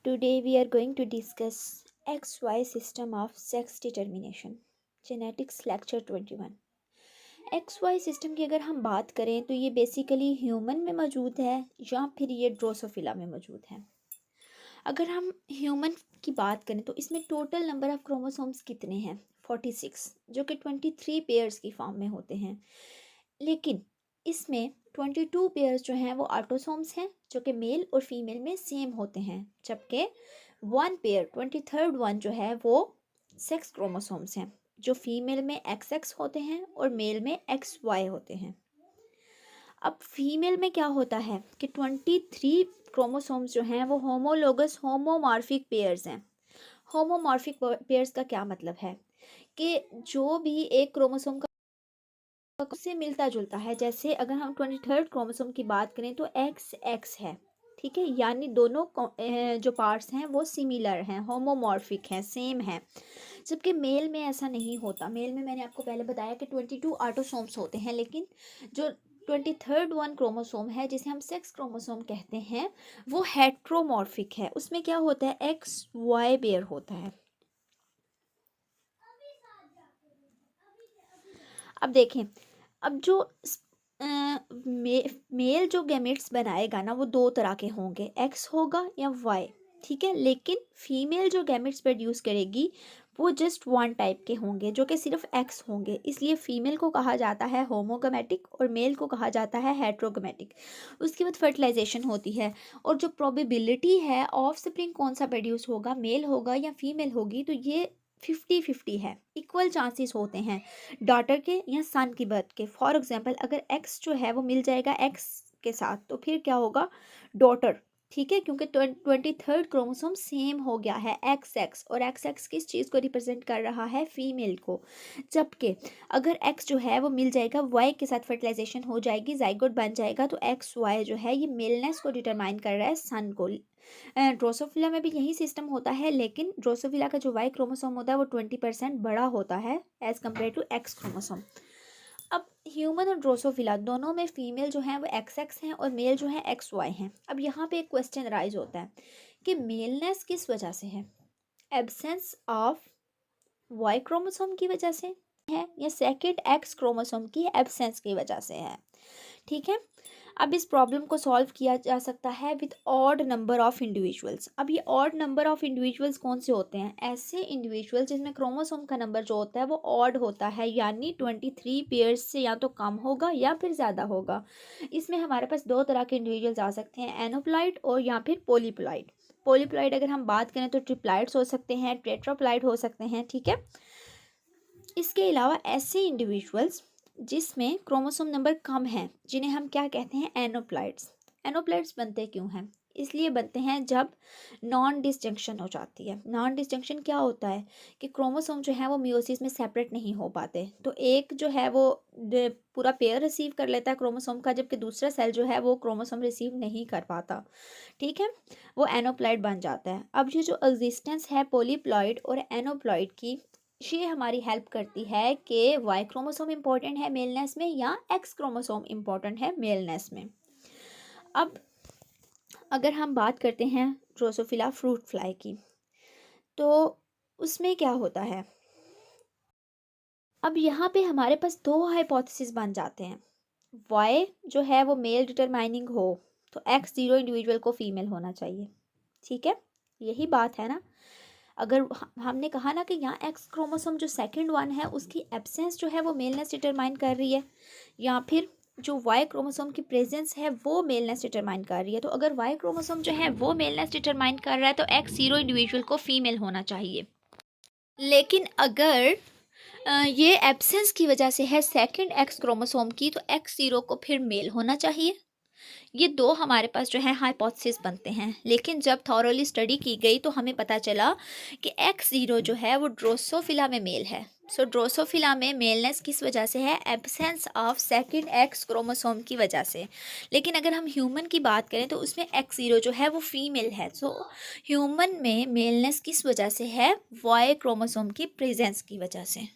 Today we are going to discuss XY system of sex determination, genetics lecture 21। XY system की अगर हम बात करें तो ये बेसिकली ह्यूमन में मौजूद है या फिर ये ड्रोसोफिला में मौजूद है। अगर हम ह्यूमन की बात करें तो इसमें टोटल नंबर ऑफ क्रोमोसोम्स कितने हैं? 46, जो कि 23 पेयर्स की फॉर्म में होते हैं। लेकिन इसमें 22 पेयर्स जो हैं वो ऑटोसोम्स हैं, जो कि मेल और फीमेल में सेम होते हैं, जबकि 1 पेयर 23rd वन जो है वो सेक्स क्रोमोसोम्स हैं, जो फीमेल में XX होते हैं और मेल में XY होते हैं। अब फीमेल में क्या होता है कि 23 क्रोमोसोम्स जो हैं वो होमोलोगस होमोमॉर्फिक पेयर्स हैं। होमोमॉर्फिक पेयर्स का क्या मतलब है कि जो भी एक क्रोमोसोम से मिलता जुलता है। जैसे अगर हम 23rd क्रोमोसोम की बात करें तो XX है, ठीक है, यानी दोनों जो पार्ट्स हैं वो सिमिलर हैं, होमोमॉर्फिक हैं, सेम है। जबकि मेल में ऐसा नहीं होता। मेल में मैंने आपको पहले बताया कि 22 ऑटोसोम्स होते हैं, लेकिन जो 23rd वन क्रोमोसोम है, जिसे हम सेक्स क्रोमोसोम कहते हैं, वो हेट्रोमॉर्फिक है। उसमें क्या होता है, XY पेयर होता है। अब देखें, अब जो मेल जो गैमेट्स बनाएगा ना वो दो तरह के होंगे, एक्स होगा या वाई, ठीक है। लेकिन फीमेल जो गैमेट्स प्रोड्यूस करेगी वो जस्ट वन टाइप के होंगे, जो कि सिर्फ एक्स होंगे। इसलिए फीमेल को कहा जाता है होमोगैमेटिक और मेल को कहा जाता है हेट्रोगैमेटिक। उसके बाद फर्टिलाइजेशन होती है, और जो प्रोबेबिलिटी है ऑफ स्प्रिंग कौन सा प्रोड्यूस होगा, मेल होगा या फीमेल होगी, तो ये 50-50 है। इक्वल चांसेस होते हैं डॉटर के या सन की बर्थ के। फॉर एग्जांपल अगर एक्स जो है वो मिल जाएगा एक्स के साथ, तो फिर क्या होगा, डॉटर, ठीक है, क्योंकि 23rd क्रोमोसोम सेम हो गया है, XX, और XX किस चीज़ को रिप्रेजेंट कर रहा है, फीमेल को। जबकि अगर X जो है वो मिल जाएगा Y के साथ, फर्टिलाइजेशन हो जाएगी, जाइगोट बन जाएगा, तो XY जो है ये मेलनेस को डिटरमाइन कर रहा है, सन को। ड्रोसोफिला में भी यही सिस्टम होता है, लेकिन ड्रोसोफिला का जो वाई क्रोमोसोम होता है वो 20% बड़ा होता है as compared to X chromosome. अब ह्यूमन और ड्रोसोफिला दोनों में फीमेल जो है वो XX हैं और मेल जो है XY हैं। अब यहाँ पे एक क्वेश्चन राइज होता है कि मेलनेस किस वजह से है, एब्सेंस ऑफ वाई क्रोमोसोम की वजह से है या सेकेंड एक्स क्रोमोसोम की एब्सेंस की वजह से है, ठीक है। अब इस प्रॉब्लम को सॉल्व किया जा सकता है with odd number of individuals. अब ये ऑड नंबर ऑफ इंडिविजुअल्स कौन से होते हैं, ऐसे इंडिविजुअल्स जिसमें क्रोमोसोम का नंबर जो होता है वो ऑड होता है, यानी 23 पेयर्स से या तो कम होगा या फिर ज़्यादा होगा। इसमें हमारे पास दो तरह के इंडिविजुअल्स आ सकते हैं, एनोप्लॉइड और या फिर पोलीप्लॉइड। पोलीप्लॉइड अगर हम बात करें तो ट्रिप्लॉइड्स हो सकते हैं, टेट्राप्लॉइड हो सकते हैं, ठीक है। इसके अलावा ऐसे इंडिविजुअल्स जिसमें क्रोमोसोम नंबर कम है, जिन्हें हम क्या कहते हैं, एनोप्लॉइड्स। एनोप्लॉइड्स बनते क्यों हैं, इसलिए बनते हैं जब नॉन डिस्जंक्शन हो जाती है। नॉन डिस्जंक्शन क्या होता है कि क्रोमोसोम जो है वो मियोसिस में सेपरेट नहीं हो पाते, तो एक जो है वो पूरा पेयर रिसीव कर लेता है क्रोमोसोम का, जबकि दूसरा सेल जो है वो क्रोमोसोम रिसीव नहीं कर पाता, ठीक है, वो एनोप्लॉइड बन जाता है। अब ये जो एग्जिस्टेंस है पोलीप्लॉइड और एनोप्लॉइड की, ये हमारी हेल्प करती है कि वाई क्रोमोसोम इम्पोर्टेंट है मेलनेस में या एक्स क्रोमोसोम इम्पोर्टेंट है मेलनेस में। अब अगर हम बात करते हैं ड्रोसोफिला फ्रूट फ्लाई की, तो उसमें क्या होता है, अब यहाँ पे हमारे पास दो हाइपोथेसिस बन जाते हैं। वाई जो है वो मेल डिटरमाइनिंग हो तो X0 इंडिविजुअल को फीमेल होना चाहिए, ठीक है, यही बात है ना। अगर हमने कहा ना कि यहाँ एक्स क्रोमोसोम जो सेकंड वन है उसकी एब्सेंस जो है वो मेलनेस डिटरमाइन कर रही है, या फिर जो वाई क्रोमोसोम की प्रेजेंस है वो मेलनेस डिटरमाइन कर रही है। तो अगर वाई क्रोमोसोम जो है वो मेलनेस डिटरमाइन कर रहा है तो X0 इंडिविजुअल को फीमेल होना चाहिए। लेकिन अगर ये एब्सेंस की वजह से है सेकंड एक्स क्रोमोसोम की, तो X0 को फिर मेल होना चाहिए। ये दो हमारे पास जो है हाइपोथेसिस बनते हैं, लेकिन जब थॉरोली स्टडी की गई तो हमें पता चला कि X0 जो है वो ड्रोसोफिला में मेल है। सो ड्रोसोफिला में मेलनेस किस वजह से है, absence of second x chromosome की वजह से। लेकिन अगर हम ह्यूमन की बात करें तो उसमें X0 जो है वो फीमेल है। सो ह्यूमन में मेलनेस किस वजह से है, वाई क्रोमोसोम की प्रेजेंस की वजह से।